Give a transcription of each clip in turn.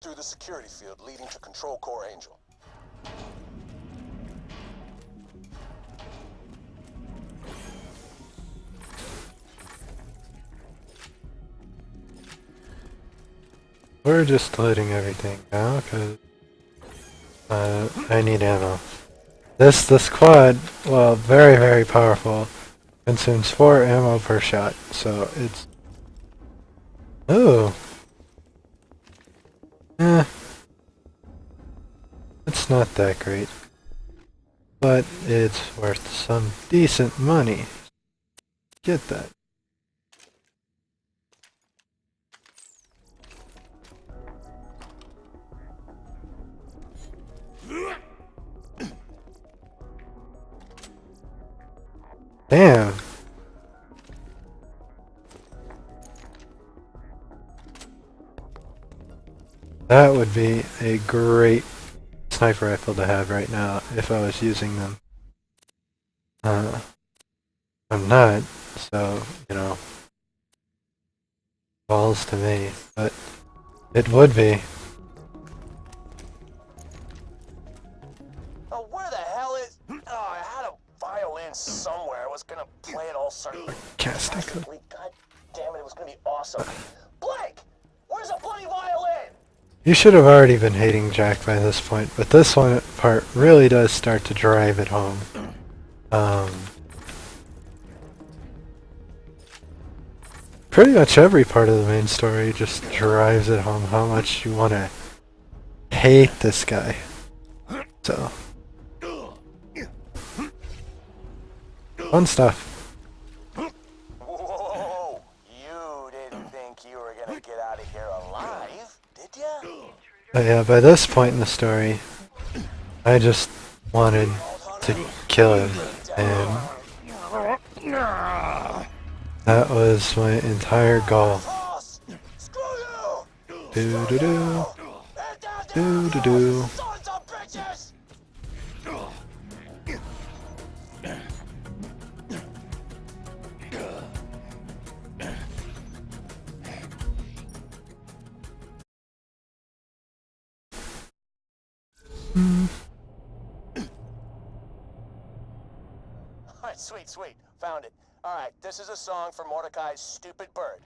through the security field leading to Control Core Angel. We're just loading everything now because I need ammo. This quad, well, very powerful, consumes 4 ammo per shot, so it's... Ooh. It's not that great. But it's worth some decent money. Get that. Damn. That would be a great sniper rifle to have right now if I was using them. I'm not, so, you know, balls to me, but it would be. Oh, where the hell is... Oh, I had a violin somewhere. I was gonna play it all sarcastically. God damn it, it was gonna be awesome. Blake! Where's a bloody violin? You should have already been hating Jack by this point, but this one part really does start to drive it home. Pretty much every part of the main story just drives it home how much you want to hate this guy. So, fun stuff. Whoa! You didn't think you were gonna get out of here alive, did ya? But yeah, by this point in the story, I just wanted to kill him, and that was my entire goal. Do do do. Do do do. Alright, sweet. Found it. Alright, this is a song for Mordecai's Stupid Bird.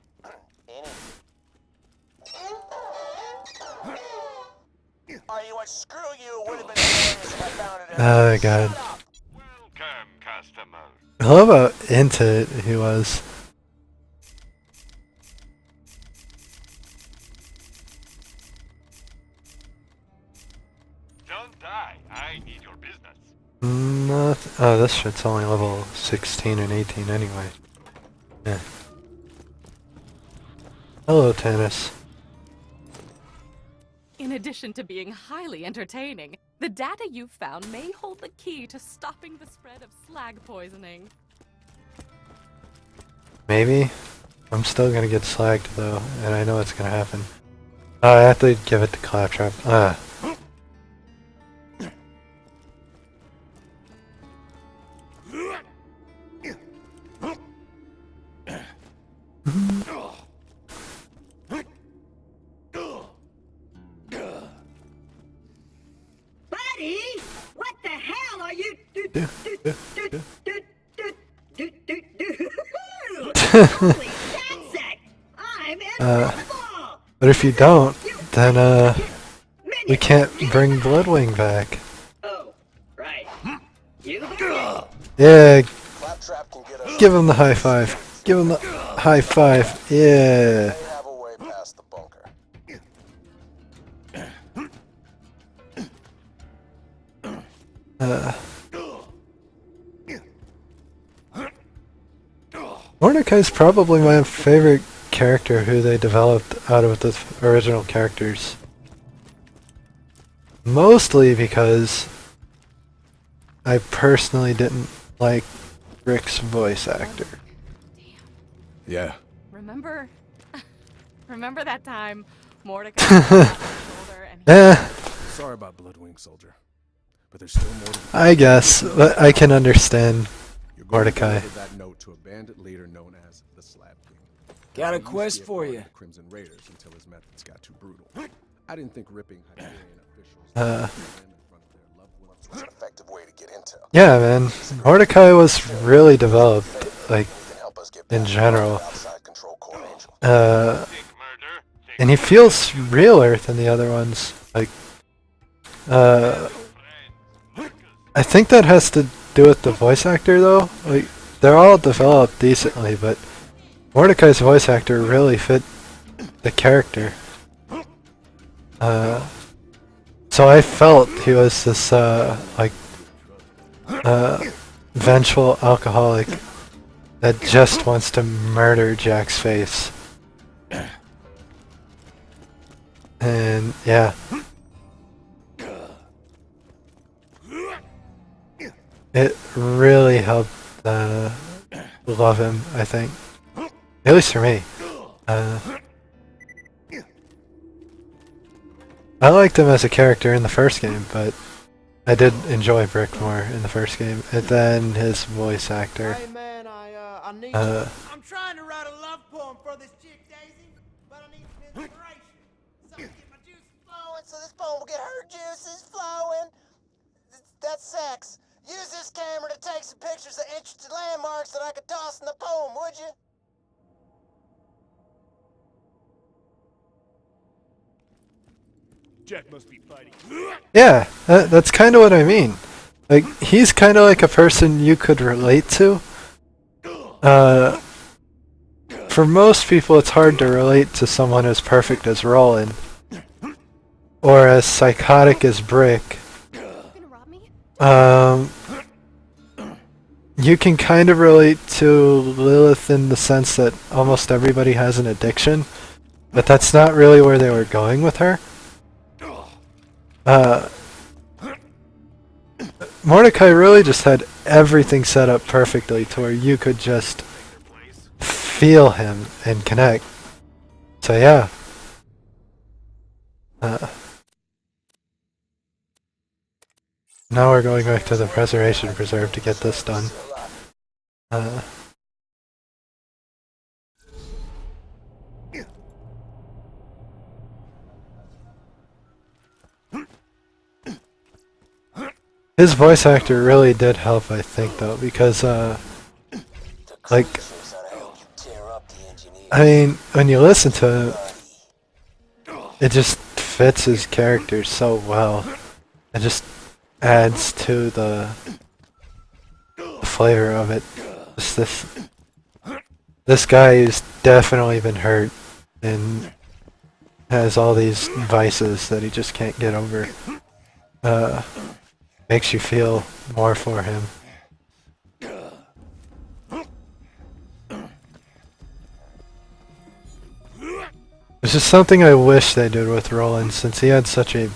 Are you what? Screw you, it would have been hilarious if I found it. Oh god. Welcome, customer. I love how into it he was. Don't die. I need your business. Not. Oh, this shit's only level 16 and 18 anyway. Yeah. Hello, Tannis. In addition to being highly entertaining, the data you've found may hold the key to stopping the spread of slag poisoning. Maybe. I'm still gonna get slagged though, and I know it's gonna happen. I have to give it to Claptrap. Buddy, what the hell are you Holy shit! I'm invisible! But if you don't, then we can't bring Bloodwing back. Oh, right. You Yeah, Claptrap can get us. give him the high five. Give him the high five. Yeah. They have a way past the bunker. Mordecai's probably my favorite character who they developed out of the original characters. Mostly because I personally didn't like Rick's voice actor. Yeah. Remember that time Mordecai was on my shoulder and Eh, Sorry about Bloodwing, soldier. But there's still more to I guess, but I can understand You're going Mordecai. to deliver that note to a bandit leader known as the Slab King. Got a He used to quest be for part of you. the Crimson Raiders until his methods got too brutal. I didn't think ripping Hungarian officials Uh, in front of their loved ones was an effective way to get intel. yeah, man. Mordecai was really developed, like, Can help us get in back general. outside control core angel. Think murder? Think And he feels realer than the other ones. Like, I think that has to do with the voice actor, though. Like, they're all developed decently, but Mordecai's voice actor really fit the character. So I felt he was this, like, vengeful alcoholic that just wants to murder Jack's face. And, yeah. It really helped love him, I think. At least for me. I liked him as a character in the first game, but I did enjoy Brick more in the first game. And then his voice actor. Hey man, I need I'm trying to write a love poem for this chick, Daisy, but I need some inspiration. Something to get my juices flowing, so this poem will get her juices flowing. That's sex. Use this camera to take some pictures of interesting landmarks that I could toss in the poem, would you? Jack must be fighting. Yeah, that's kind of what I mean. Like, he's kind of like a person you could relate to. For most people, it's hard to relate to someone as perfect as Roland. Or as psychotic as Brick. You can kind of relate to Lilith in the sense that almost everybody has an addiction, but that's not really where they were going with her. Mordecai really just had everything set up perfectly to where you could just feel him and connect. So yeah. Now we're going back to the Preservation Preserve to get this done. His voice actor really did help, I think, though, because, like, I mean, when you listen to him, it just fits his character so well. It just adds to the flavor of it. Just this guy has definitely been hurt and has all these vices that he just can't get over. Makes you feel more for him. It's just something I wish they did with Roland, since he had such a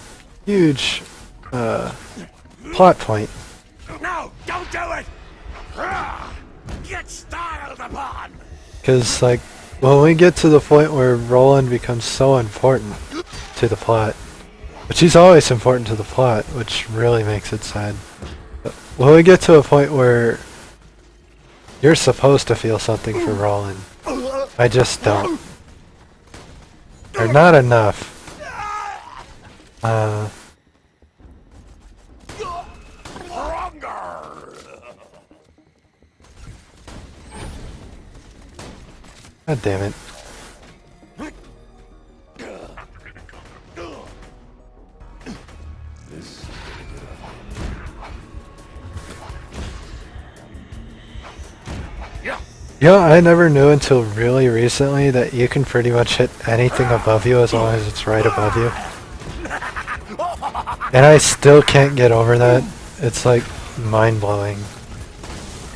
huge plot point. No, don't do it! Get styled upon! Because, like, when we get to the point where Roland becomes so important to the plot, which he's always important to the plot, which really makes it sad. But when we get to a point where you're supposed to feel something for Roland, I just don't. Or not enough. God damn it. Yeah, I never knew until really recently that you can pretty much hit anything above you as long as it's right above you. And I still can't get over that. It's like mind-blowing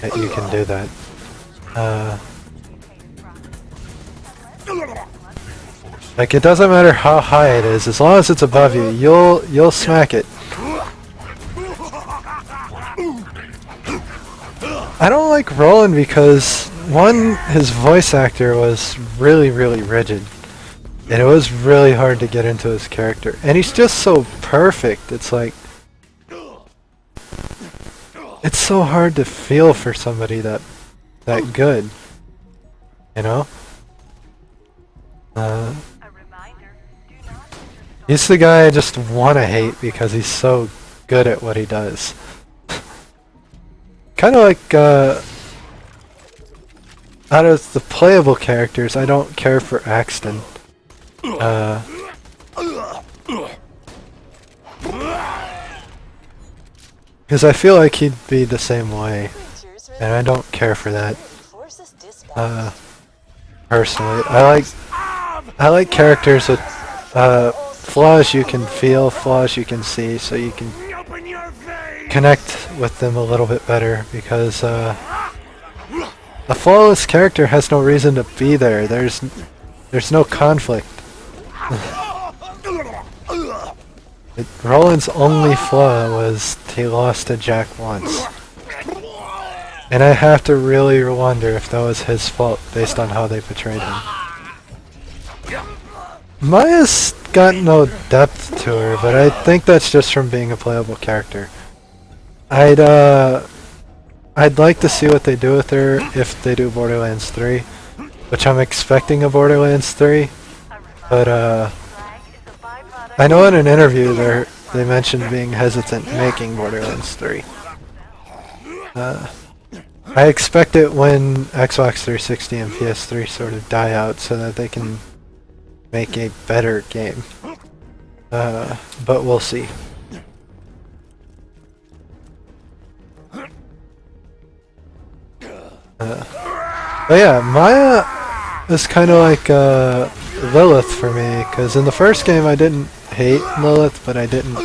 that you can do that. Like, it doesn't matter how high it is, as long as it's above you, you'll smack it. I don't like Roland because, one, his voice actor was really, really rigid. And it was really hard to get into his character. And he's just so perfect, it's like... It's so hard to feel for somebody that good. You know? He's the guy I just want to hate because he's so good at what he does. Kind of like, out of the playable characters, I don't care for Axton. Because I feel like he'd be the same way, and I don't care for that. Personally, I like characters with flaws you can feel, flaws you can see, so you can connect with them a little bit better. Because a flawless character has no reason to be there. There's no conflict. Roland's only flaw was he lost to Jack once. And I have to really wonder if that was his fault based on how they portrayed him. Maya's got no depth to her, but I think that's just from being a playable character. I'd like to see what they do with her if they do Borderlands 3, which I'm expecting a Borderlands 3, but I know in an interview they mentioned being hesitant making Borderlands 3. I expect it when Xbox 360 and PS3 sort of die out so that they can make a better game. But we'll see. But yeah, Maya is kind of like Lilith for me, because in the first game I didn't hate Lilith, but I didn't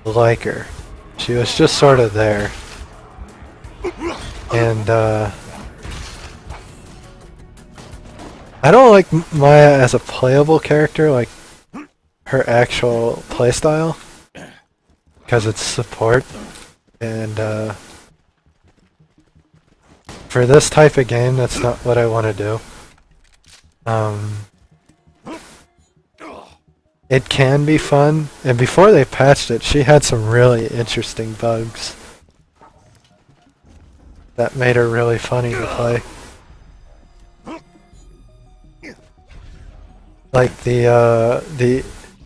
like her. She was just sort of there. And I don't like Maya as a playable character, like her actual playstyle, because it's support, and for this type of game that's not what I want to do. It can be fun, and before they patched it, she had some really interesting bugs that made her really funny to play. Like the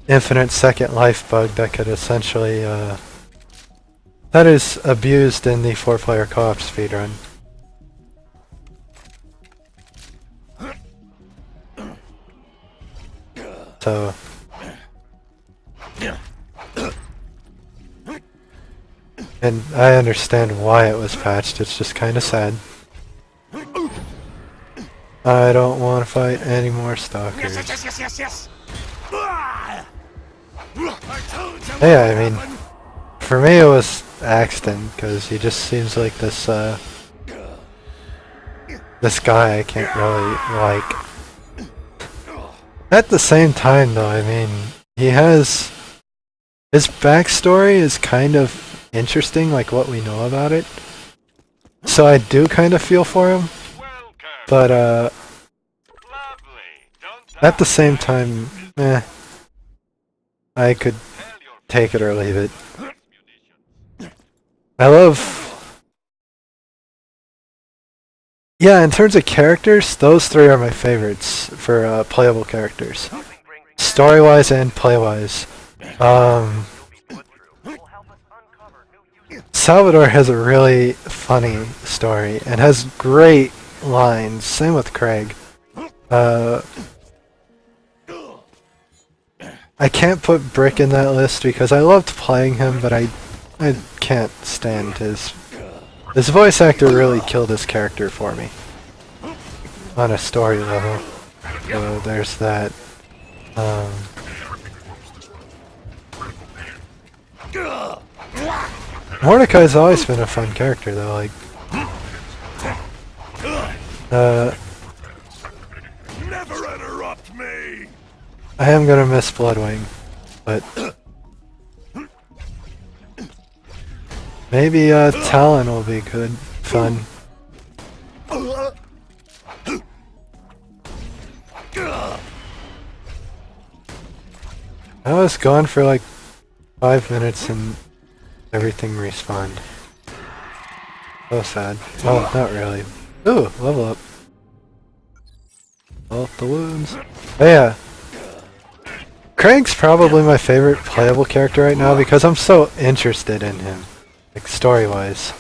infinite second life bug that could essentially that is abused in the 4-player co-op speedrun. So and I understand why it was patched, it's just kinda sad. I don't want to fight any more stalkers. Yes. Yeah, I mean, for me it was Axton, because he just seems like this guy I can't really like. At the same time though, I mean, his backstory is kind of interesting, like what we know about it. So I do kind of feel for him, but at the same time, I could take it or leave it. Yeah, in terms of characters, those three are my favorites for playable characters. Story-wise and play-wise. Salvador has a really funny story and has great lines. Same with Craig. I can't put Brick in that list because I loved playing him, but I can't stand his voice actor really killed his character for me on a story level. So there's that. Mordecai's always been a fun character though, like Never interrupt me. I am gonna miss Bloodwing, but maybe Talon will be good, fun. I was gone for like 5 minutes and everything respawned. So sad. Well, not really. Ooh, level up. Off the wounds. Oh yeah. Craig's probably my favorite playable character right now because I'm so interested in him, like story-wise.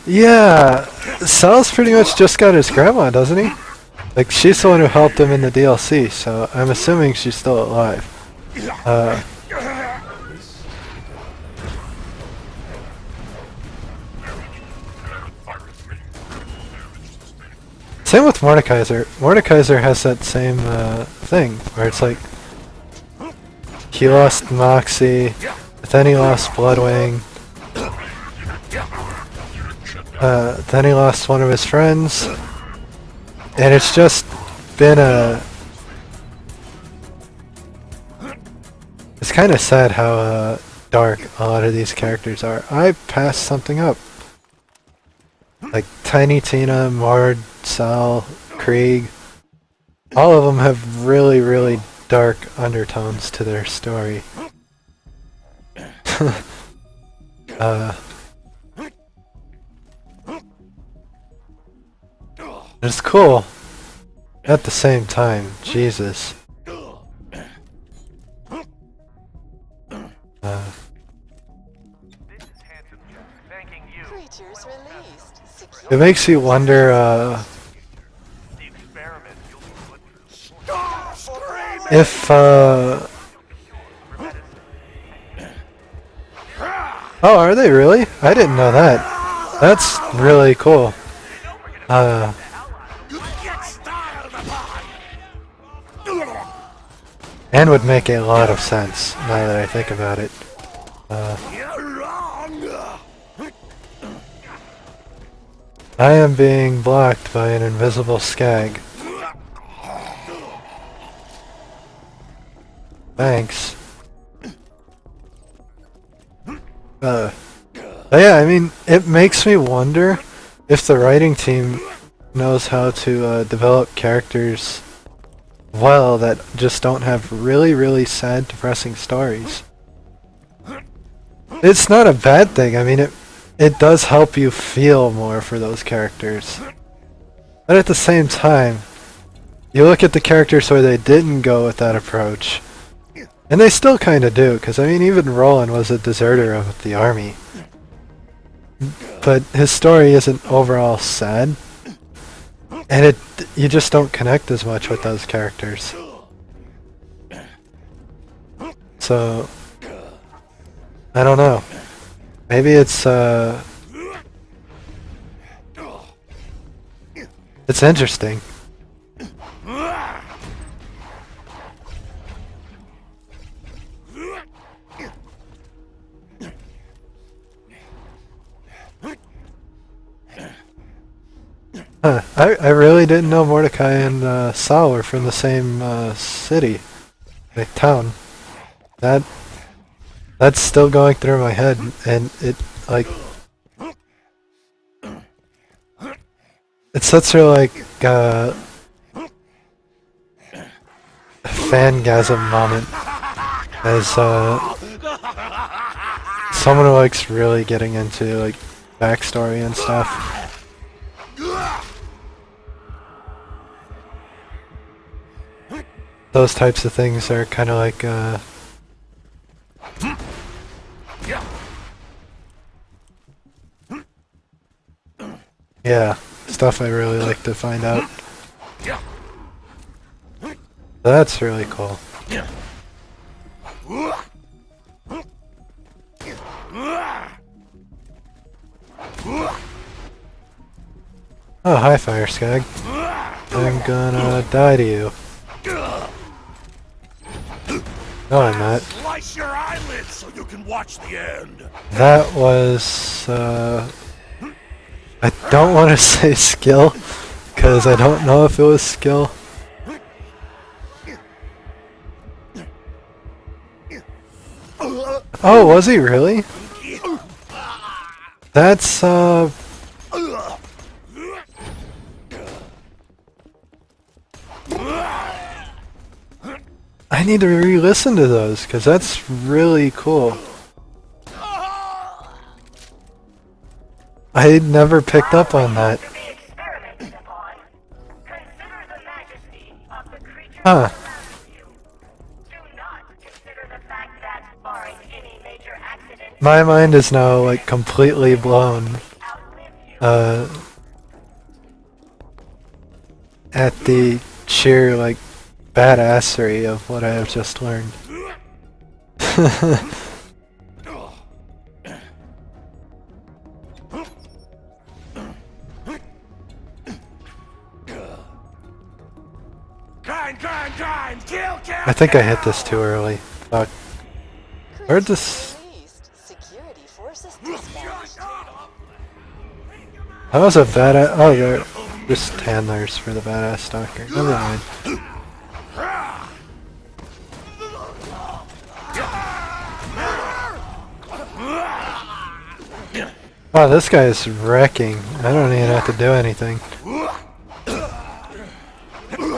Yeah, Sal's pretty much just got his grandma, doesn't he? Like, she's the one who helped him in the DLC, so I'm assuming she's still alive. Same with Mordekaiser. Mordekaiser has that same thing, where it's like, he lost Moxie, but then he lost Bloodwing, then he lost one of his friends, and it's just been it's kind of sad how dark a lot of these characters are. I passed something up. Like Tiny Tina, Mord, Sal, Krieg, all of them have really, really dark undertones to their story. It's cool. At the same time, Jesus. It makes you wonder, if, oh, are they really? I didn't know that. That's really cool. And would make a lot of sense, now that I think about it. I am being blocked by an invisible skag. Thanks. But yeah, I mean, it makes me wonder if the writing team knows how to develop characters well that just don't have really, really sad, depressing stories. It's not a bad thing. I mean, it does help you feel more for those characters. But at the same time, you look at the characters where they didn't go with that approach, and they still kind of do, because I mean, even Roland was a deserter of the army. But his story isn't overall sad, and you just don't connect as much with those characters. So, I don't know. Maybe it's interesting. Huh, I really didn't know Mordecai and Sal were from the same city, like town. That's still going through my head, and it like it's such a like fangasm moment as someone who likes really getting into like backstory and stuff. Those types of things are kind of like yeah, stuff I really like to find out. That's really cool. Oh, hi, Fire Skag. I'm gonna die to you. No, I'm not. Slice your eyelids so you can watch the end. That was, I don't want to say skill, because I don't know if it was skill. Oh, was he really? That's, I need to re-listen to those, because that's really cool. I never picked up on that. To be experimented upon. Consider the majesty of the Huh. My mind is now like completely blown at the sheer like badassery of what I have just learned. Grind! Kill! I think I hit this too early. Fuck. Where'd this... Security forces dispatched. That was a badass... Oh, they're just handlers for the badass stalker. Never mind. Wow, this guy is wrecking. I don't even have to do anything.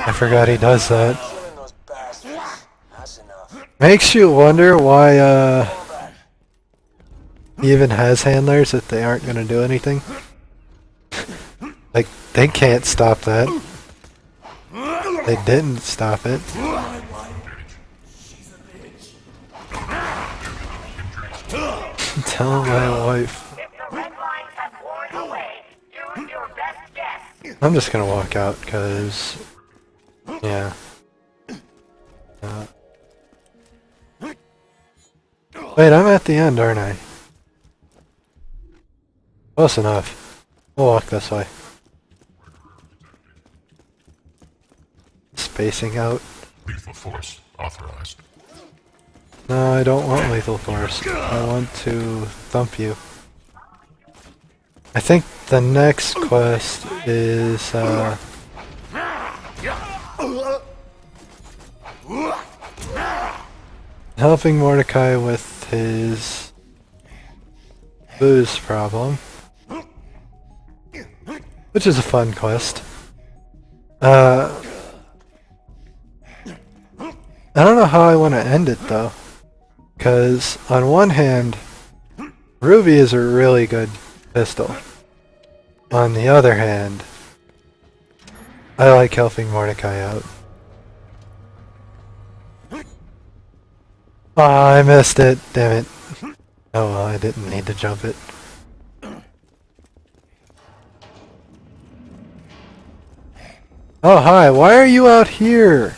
I forgot he does that. Killing those bastards. That's enough. Makes you wonder why, he even has handlers if they aren't gonna do anything. Like, they can't stop that. They didn't stop it. Tell my wife. I'm just gonna walk out, cause... yeah. Wait, I'm at the end, aren't I? Close enough. We'll walk this way. Spacing out. Lethal force authorized. No, I don't want lethal force. I want to thump you. I think the next quest is, helping Mordecai with his booze problem. Which is a fun quest. I don't know how I want to end it though. Because on one hand, Ruby is a really good pistol. On the other hand, I like helping Mordecai out. Oh, I missed it. Damn it. Oh well, I didn't need to jump it. Oh hi, why are you out here?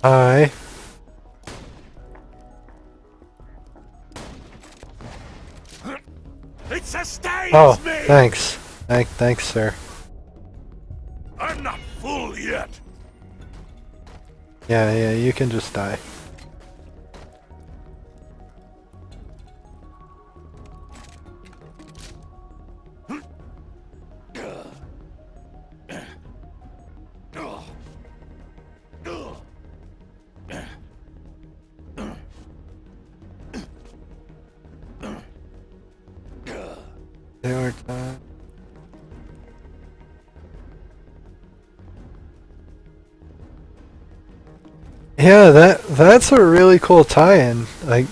Hi. It sustains Oh, me! thanks. Thanks, sir. I'm not full yet. Yeah, you can just die. They were time. Yeah, that's a really cool tie-in. Like,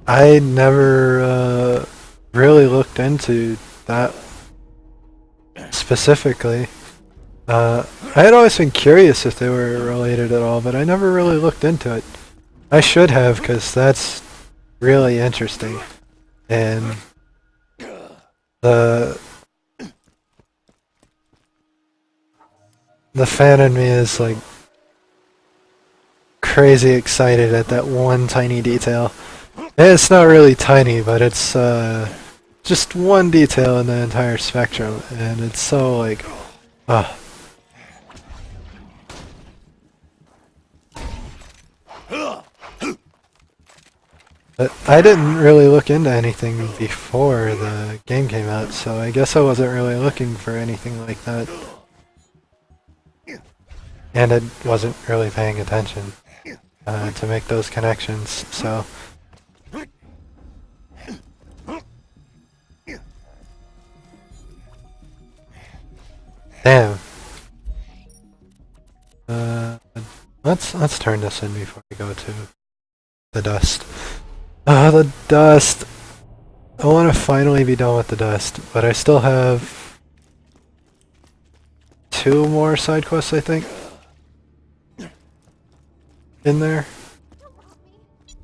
I never really looked into that specifically. I had always been curious if they were related at all, but I never really looked into it. I should have, because that's really interesting. And the fan in me is like crazy excited at that one tiny detail. And it's not really tiny, but it's just one detail in the entire spectrum, and it's so like, ah. But I didn't really look into anything before the game came out, so I guess I wasn't really looking for anything like that. And I wasn't really paying attention to make those connections, so... Damn. Let's turn this in before we go to the dust. Ah, the dust! I want to finally be done with the dust, but I still have 2 more side quests, I think, in there.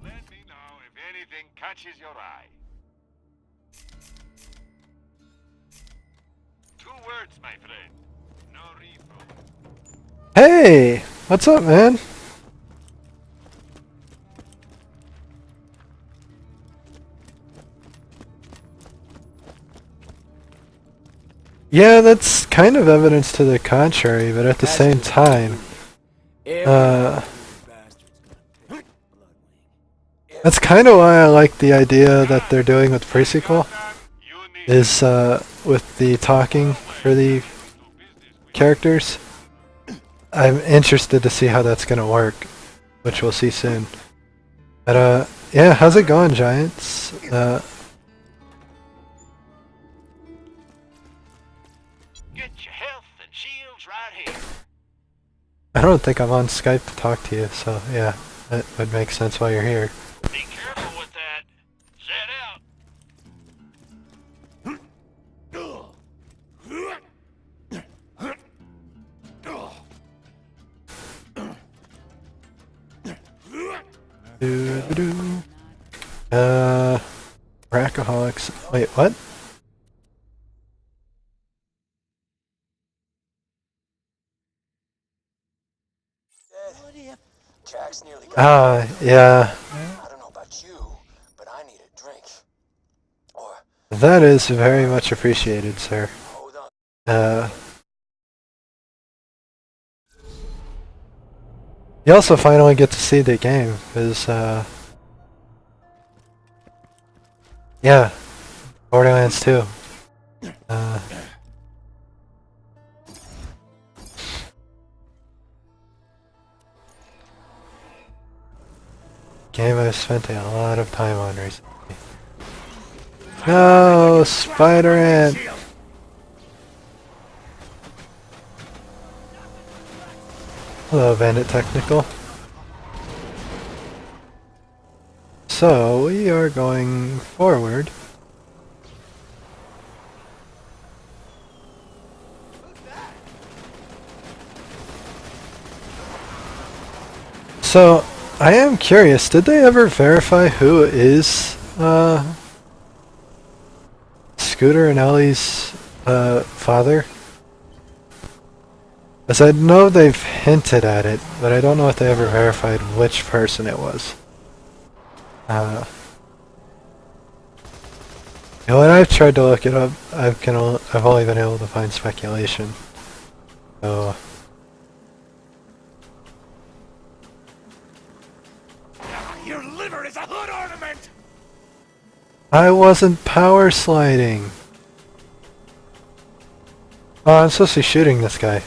Let me know if anything catches your eye. 2 words, my friend. No refill. Hey! What's up, man? Yeah, that's kind of evidence to the contrary, but at the same time, that's kind of why I like the idea that they're doing with pre-sequel, is with the talking for the characters. I'm interested to see how that's gonna work, which we'll see soon. But yeah, how's it going, Giants? Get your health and shields right here. I don't think I'm on Skype to talk to you, so yeah, that would make sense why you're here. Be careful with that. Set out. Doo-doo-doo. Rackaholics. Wait, what? Jack's nearly gone. Yeah. I don't know about you, but I need a drink. Or That is very much appreciated, sir. hold on. You also finally get to see the game, because, yeah, Borderlands 2. Game I've spent a lot of time on recently. No, Spider Ant! Hello, Bandit Technical. So, we are going forward. So, I am curious, did they ever verify who is Scooter and Ellie's father? As I know they've hinted at it, but I don't know if they ever verified which person it was. When I've tried to look it up, I've only been able to find speculation. So Your liver is a hood ornament. I wasn't power sliding. Oh, I'm supposed to be shooting this guy.